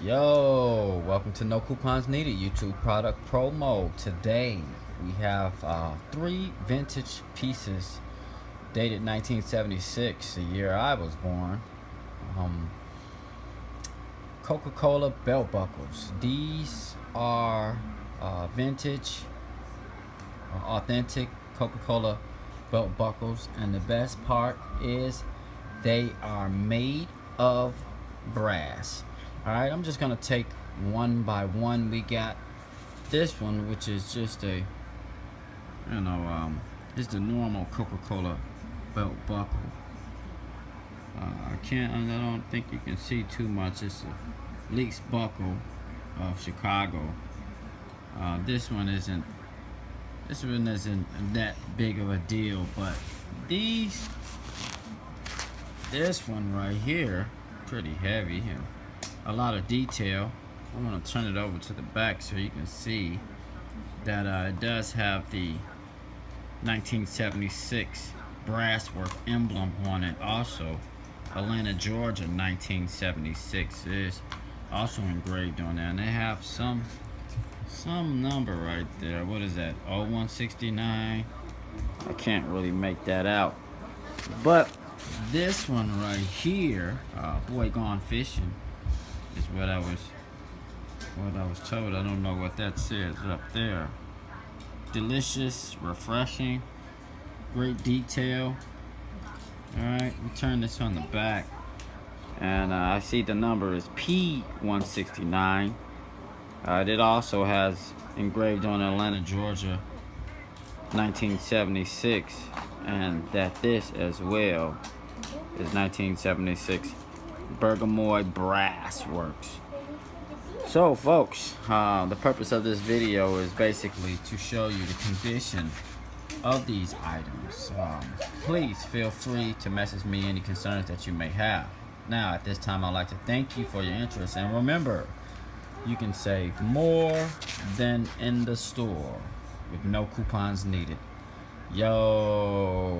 Yo, welcome to No Coupons Needed YouTube product promo. Today we have three vintage pieces dated 1976, the year I was born. Coca-Cola belt buckles. These are vintage, authentic Coca-Cola belt buckles, and the best part is they are made of brass. Alright, I'm just gonna take one by one. We got this one, which is just a just a normal Coca-Cola belt buckle. I don't think you can see too much. It's a Leaks buckle of Chicago. This one isn't that big of a deal, but this one right here, pretty heavy and a lot of detail. I'm gonna turn it over to the back so you can see that it does have the 1976 brasswork emblem on it. Also, Atlanta, Georgia, 1976 is also engraved on there, and they have some number right there. What is that? 0169. I can't really make that out, but this one right here, Boy Gone Fishing, is what I was told. I don't know what that says up there. Delicious, refreshing, great detail. Alright, we turn this on the back, and I see the number is P169. It also has engraved on Atlanta, Georgia, 1976, and that this as well is 1976 Bergamoy Brass Works. So folks, the purpose of this video is basically to show you the condition of these items. Please feel free to message me any concerns that you may have. Now at this time, I'd like to thank you for your interest, and remember, you can save more than in the store with no coupons needed. Yo.